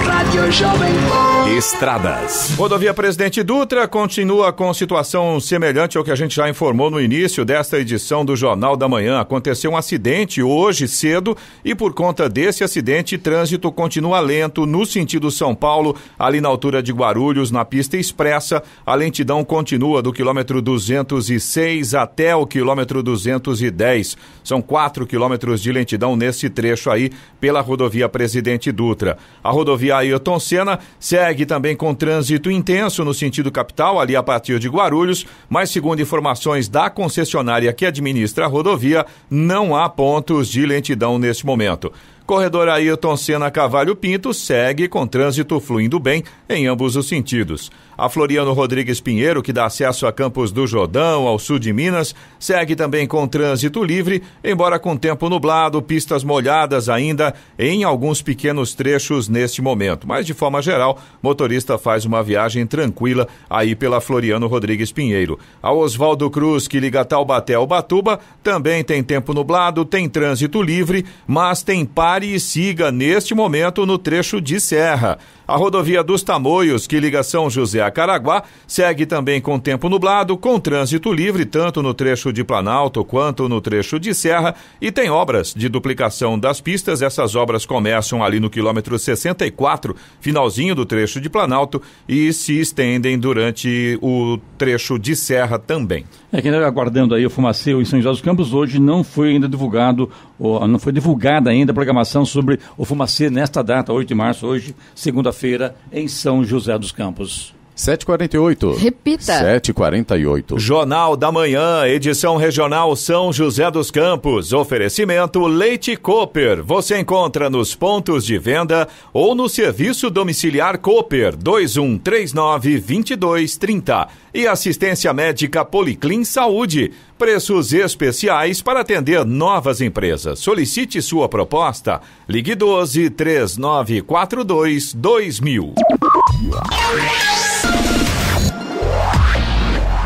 Rádio Jovem Pan. Estradas. Rodovia Presidente Dutra continua com situação semelhante ao que a gente já informou no início desta edição do Jornal da Manhã. Aconteceu um acidente hoje cedo e por conta desse acidente, trânsito continua lento no sentido São Paulo, ali na altura de Guarulhos, na pista expressa. A lentidão continua do quilômetro 206 até o quilômetro 210. São 4 quilômetros de lentidão nesse trecho aí pela rodovia Presidente Dutra. A rodovia Ayrton Senna segue também com trânsito intenso no sentido capital, ali a partir de Guarulhos, mas segundo informações da concessionária que administra a rodovia, não há pontos de lentidão neste momento. Corredor Ayrton Senna Cavalho Pinto segue com trânsito fluindo bem em ambos os sentidos. A Floriano Rodrigues Pinheiro, que dá acesso a Campos do Jordão, ao sul de Minas, segue também com trânsito livre, embora com tempo nublado, pistas molhadas ainda em alguns pequenos trechos neste momento. Mas, de forma geral, motorista faz uma viagem tranquila aí pela Floriano Rodrigues Pinheiro. A Oswaldo Cruz, que liga Taubaté ao Ubatuba, também tem tempo nublado, tem trânsito livre, mas tem pare e siga neste momento no trecho de serra. A rodovia dos Tamoios, que liga São José a Caraguá, segue também com tempo nublado, com trânsito livre, tanto no trecho de Planalto quanto no trecho de serra, e tem obras de duplicação das pistas. Essas obras começam ali no quilômetro 64, finalzinho do trecho de Planalto, e se estendem durante o trecho de serra também. Quem está aguardando aí o Fumacê em São José dos Campos, hoje não foi ainda não foi divulgada ainda a programação sobre o Fumacê nesta data, 8 de março, hoje, segunda-feira, em São José dos Campos. 7h48. Repita. 7h48. Jornal da Manhã, edição regional São José dos Campos. Oferecimento Leite Cooper. Você encontra nos pontos de venda ou no serviço domiciliar Cooper 2139-2230. E assistência médica Policlin Saúde. Preços especiais para atender novas empresas. Solicite sua proposta. Ligue 12-3942-2000.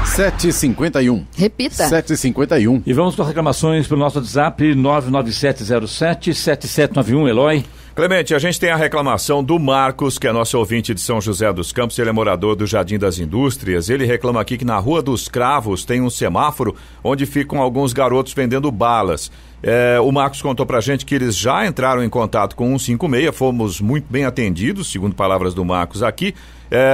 7h51. Repita. 7h51. E vamos com as reclamações pelo nosso WhatsApp 99707-7791, Eloy. Clemente, a gente tem a reclamação do Marcos, que é nosso ouvinte de São José dos Campos, ele é morador do Jardim das Indústrias. Ele reclama aqui que na Rua dos Cravos tem um semáforo onde ficam alguns garotos vendendo balas. O Marcos contou pra gente que eles já entraram em contato com 156, fomos muito bem atendidos, segundo palavras do Marcos aqui.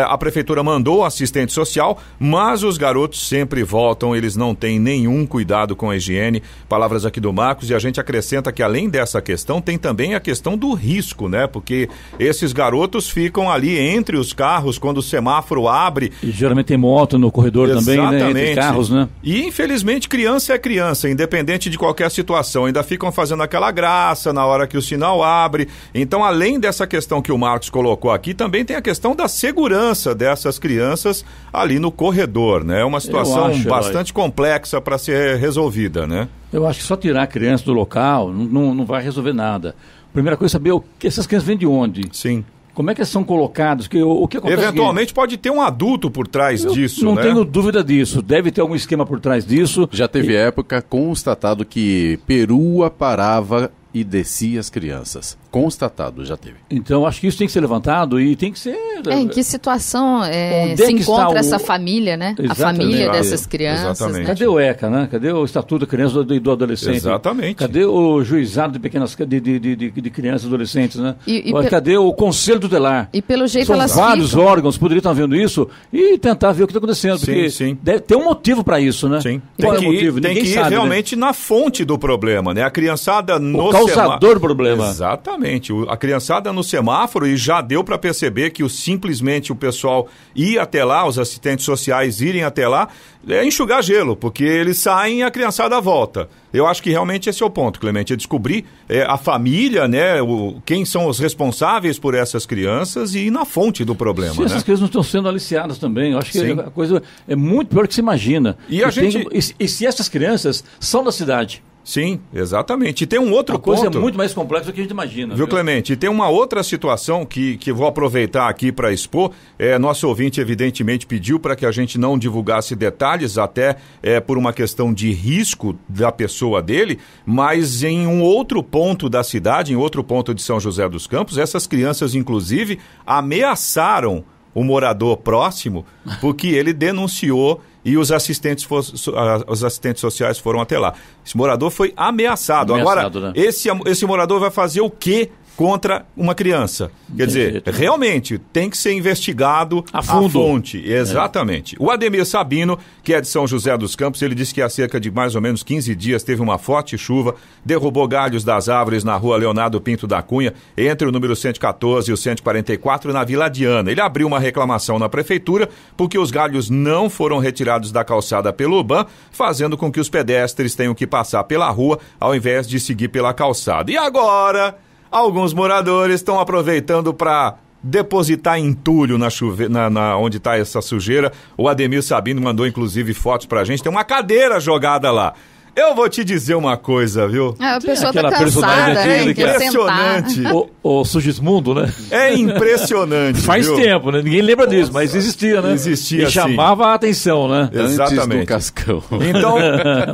A prefeitura mandou assistente social, mas os garotos sempre voltam, eles não têm nenhum cuidado com a higiene. Palavras aqui do Marcos, e a gente acrescenta que além dessa questão, tem também a questão do risco, né? Porque esses garotos ficam ali entre os carros quando o semáforo abre. E geralmente tem moto no corredor. Exatamente. Também, né? Entre carros, né? E infelizmente criança é criança, independente de qualquer situação. Ainda ficam fazendo aquela graça na hora que o sinal abre. Então, além dessa questão que o Marcos colocou aqui, também tem a questão da segurança dessas crianças ali no corredor, né? É uma situação bastante complexa para ser resolvida, né? Eu acho que só tirar a criança do local não vai resolver nada. Primeira coisa é saber o que essas crianças vêm de onde. Sim. Como é que elas são colocadas? O que acontece? Eventualmente pode ter um adulto por trás disso, não né? Não tenho dúvida disso. Deve ter algum esquema por trás disso. Já teve época constatado que perua parava e descia as crianças. constatado, já teve. Então, acho que isso tem que ser levantado e tem que ser... Em que situação se encontra essa família, né? Exatamente. A família dessas crianças. Né? Cadê o ECA, né? Cadê o Estatuto da Criança e do Adolescente? Exatamente. Cadê o juizado de pequenas de crianças e adolescentes, né? Cadê o Conselho Tutelar? E pelo jeito São elas vários órgãos poderiam estar vendo isso e tentar ver o que está acontecendo. Porque sim. Deve ter um motivo para isso, né? Sim. Qual é o motivo? Tem que ir sabe, realmente, né, na fonte do problema, né? A criançada no o causador do problema. Exatamente. A criançada no semáforo, e já deu para perceber que simplesmente o pessoal ir até lá, os assistentes sociais irem até lá, é enxugar gelo, porque eles saem e a criançada volta. Eu acho que realmente esse é o ponto, Clemente, é descobrir a família, né, quem são os responsáveis por essas crianças e ir na fonte do problema. Sim, essas crianças não estão sendo aliciadas também. Eu acho que a coisa é muito pior que se imagina. E se essas crianças são da cidade? Sim, exatamente. E tem um outro ponto... A coisa é muito mais complexa do que a gente imagina. Viu, Clemente? E tem uma outra situação que vou aproveitar aqui para expor. Nosso ouvinte, evidentemente, pediu para que a gente não divulgasse detalhes, até por uma questão de risco da pessoa dele, mas em um outro ponto da cidade, em outro ponto de São José dos Campos, essas crianças, inclusive, ameaçaram o morador próximo porque ele denunciou e os assistentes sociais foram até lá. Esse morador foi ameaçado. Agora, né? esse morador vai fazer o quê contra uma criança? Quer dizer, realmente tem que ser investigado a fonte. Exatamente. O Ademir Sabino, que é de São José dos Campos, ele disse que há cerca de mais ou menos 15 dias teve uma forte chuva, derrubou galhos das árvores na rua Leonardo Pinto da Cunha, entre o número 114 e o 144, na Vila Diana. Ele abriu uma reclamação na prefeitura porque os galhos não foram retirados da calçada pelo UBAN, fazendo com que os pedestres tenham que passar pela rua ao invés de seguir pela calçada. E agora... alguns moradores estão aproveitando para depositar entulho onde está essa sujeira. O Ademir Sabino mandou, inclusive, fotos para a gente. Tem uma cadeira jogada lá. Eu vou te dizer uma coisa, viu? A pessoa tá cansada, né? Impressionante. O Sugismundo, né? É impressionante. Faz tempo, né? Ninguém lembra disso, mas existia, né? Existia, e chamava a atenção, né? Exatamente. Antes do Cascão. Então,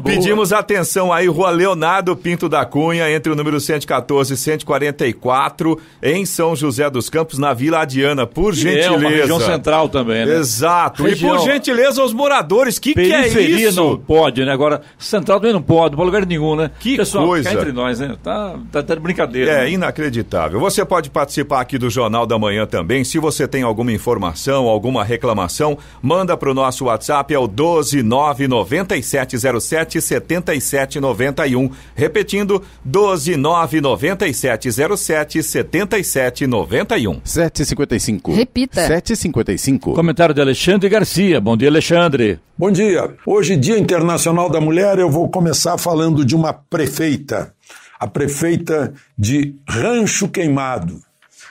pedimos atenção aí, Rua Leonardo Pinto da Cunha, entre o número 114 e 144, em São José dos Campos, na Vila Diana, por gentileza. É uma região central também, né? Exato. E por gentileza aos moradores, que é isso? Periferia não pode, né? Agora, central também não pode, não pode lugar nenhum, né? Que pessoal, coisa. Cá entre nós, né? Tá de brincadeira. É, né? Inacreditável. Você pode participar aqui do Jornal da Manhã também. Se você tem alguma informação, alguma reclamação, manda para o nosso WhatsApp, é o 12997077791. Repetindo, 12997077791. 7h55. Repita. 7h55. Comentário de Alexandre Garcia. Bom dia, Alexandre. Bom dia. Hoje, Dia Internacional da Mulher, eu vou começar falando de uma prefeita. A prefeita de Rancho Queimado,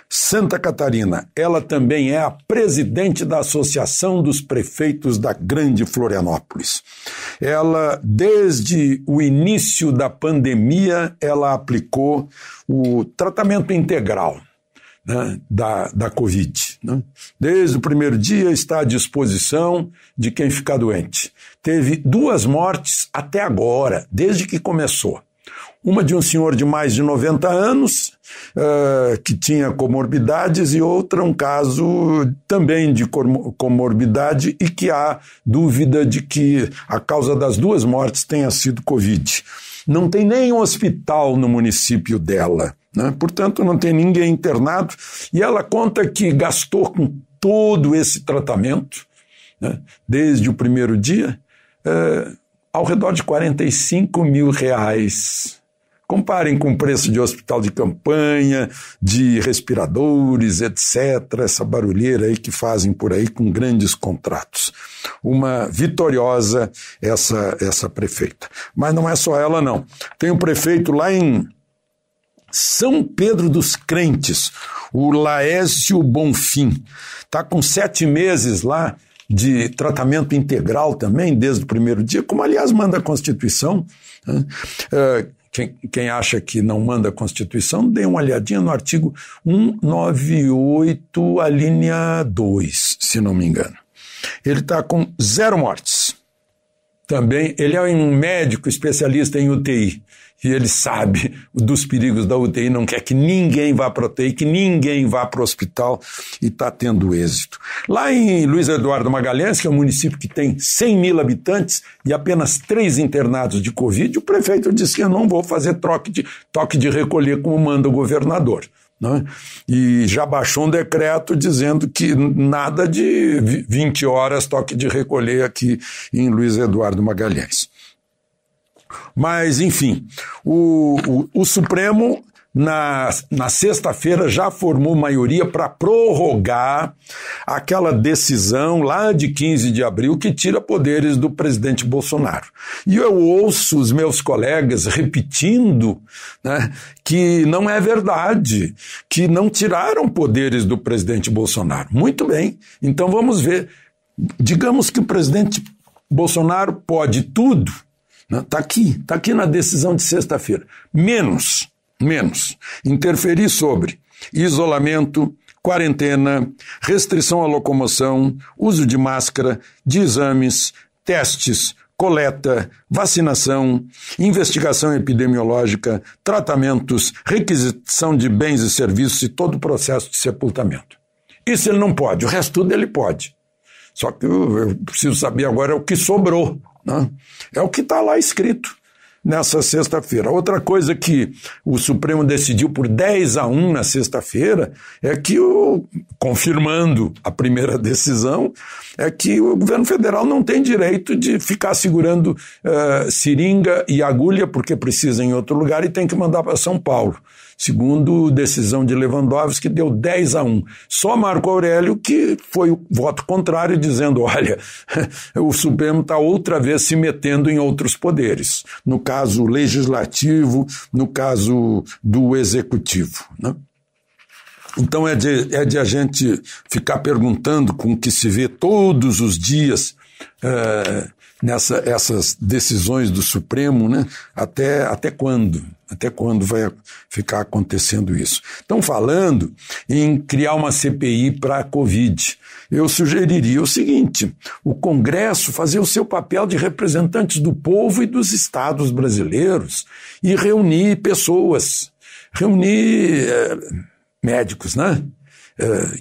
Santa Catarina. Ela também é a presidente da Associação dos Prefeitos da Grande Florianópolis. Ela, desde o início da pandemia, ela aplicou o tratamento integral, né, da Covid. Né? Desde o primeiro dia está à disposição de quem ficar doente. Teve 2 mortes até agora, desde que começou. Uma de um senhor de mais de 90 anos, que tinha comorbidades, e outra um caso também de comorbidade e que há dúvida de que a causa das 2 mortes tenha sido Covid. Não tem nenhum hospital no município dela, né? Portanto, não tem ninguém internado, e ela conta que gastou com todo esse tratamento, né, desde o primeiro dia, ao redor de R$45 mil. Comparem com o preço de hospital de campanha, de respiradores, etc., essa barulheira aí que fazem por aí com grandes contratos. Uma vitoriosa essa prefeita. Mas não é só ela, não. Tem um prefeito lá em São Pedro dos Crentes, o Laércio Bonfim. Está com 7 meses lá de tratamento integral também, desde o primeiro dia, como aliás manda a Constituição, né? Quem acha que não manda a Constituição, dê uma olhadinha no artigo 198, a linha 2, se não me engano. Ele está com 0 mortes. Também, ele é um médico especialista em UTI. E ele sabe dos perigos da UTI, não quer que ninguém vá para a UTI, que ninguém vá para o hospital, e está tendo êxito. Lá em Luiz Eduardo Magalhães, que é um município que tem 100 mil habitantes e apenas 3 internados de Covid, o prefeito disse que eu não vou fazer toque de recolher como manda o governador. Né? E já baixou um decreto dizendo que nada de 20 horas toque de recolher aqui em Luiz Eduardo Magalhães. Mas, enfim, o Supremo, na sexta-feira, já formou maioria para prorrogar aquela decisão lá de 15 de abril que tira poderes do presidente Bolsonaro. E eu ouço os meus colegas repetindo, né, que não é verdade, que não tiraram poderes do presidente Bolsonaro. Muito bem, então vamos ver. Digamos que o presidente Bolsonaro pode tudo. Está aqui na decisão de sexta-feira. Menos interferir sobre isolamento, quarentena, restrição à locomoção, uso de máscara, de exames, testes, coleta, vacinação, investigação epidemiológica, tratamentos, requisição de bens e serviços e todo o processo de sepultamento. Isso ele não pode, o resto tudo ele pode. Só que eu preciso saber agora o que sobrou. Né? É o que está lá escrito nessa sexta-feira. Outra coisa que o Supremo decidiu por 10-1 na sexta-feira é que, confirmando a primeira decisão, é que o governo federal não tem direito de ficar segurando seringa e agulha porque precisa em outro lugar e tem que mandar para São Paulo. Segundo decisão de Lewandowski, que deu 10-1. Só Marco Aurélio que foi o voto contrário, dizendo, olha, o Supremo está outra vez se metendo em outros poderes. No caso legislativo, no caso do executivo. Né? Então é de a gente ficar perguntando com o que se vê todos os dias essas decisões do Supremo, né? Até quando? Até quando vai ficar acontecendo isso? Estão falando em criar uma CPI para a Covid. Eu sugeriria o seguinte, o Congresso fazer o seu papel de representantes do povo e dos estados brasileiros e reunir pessoas, reunir médicos, né?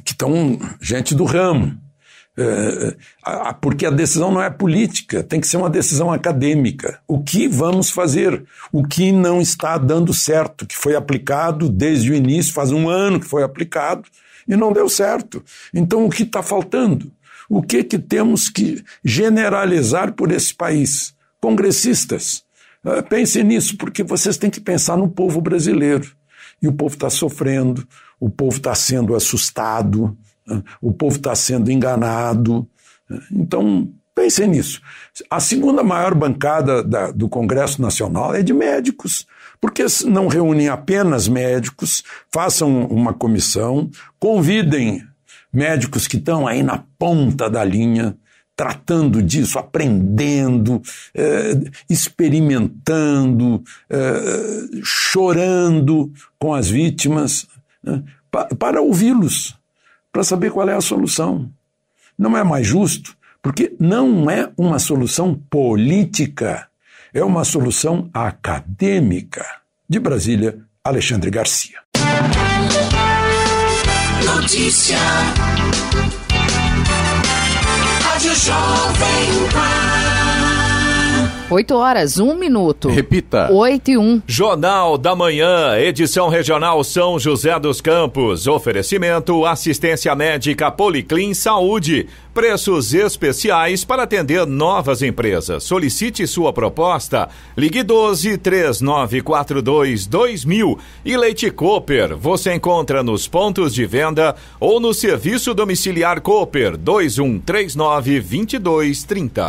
Que estão gente do ramo. Porque a decisão não é política, tem que ser uma decisão acadêmica. O que vamos fazer? O que não está dando certo, que foi aplicado desde o início, faz 1 ano que foi aplicado e não deu certo. Então o que está faltando? O que temos que generalizar por esse país? Congressistas, pensem nisso, porque vocês têm que pensar no povo brasileiro. E o povo está sofrendo, o povo está sendo assustado, o povo está sendo enganado. Então, pensem nisso. A segunda maior bancada do Congresso Nacional é de médicos. Por que não reúnem apenas médicos, façam uma comissão, convidem médicos que estão aí na ponta da linha, tratando disso, aprendendo, experimentando, chorando com as vítimas, né, para ouvi-los, para saber qual é a solução. Não é mais justo, porque não é uma solução política, é uma solução acadêmica. De Brasília, Alexandre Garcia. Notícia. Rádio Jovem Pan. 8h01. Repita. 8h01. Jornal da Manhã, edição regional São José dos Campos. Oferecimento, assistência médica Policlin Saúde. Preços especiais para atender novas empresas. Solicite sua proposta. Ligue 12-3942-2000. E Leite Cooper, você encontra nos pontos de venda ou no serviço domiciliar Cooper 2139-2230.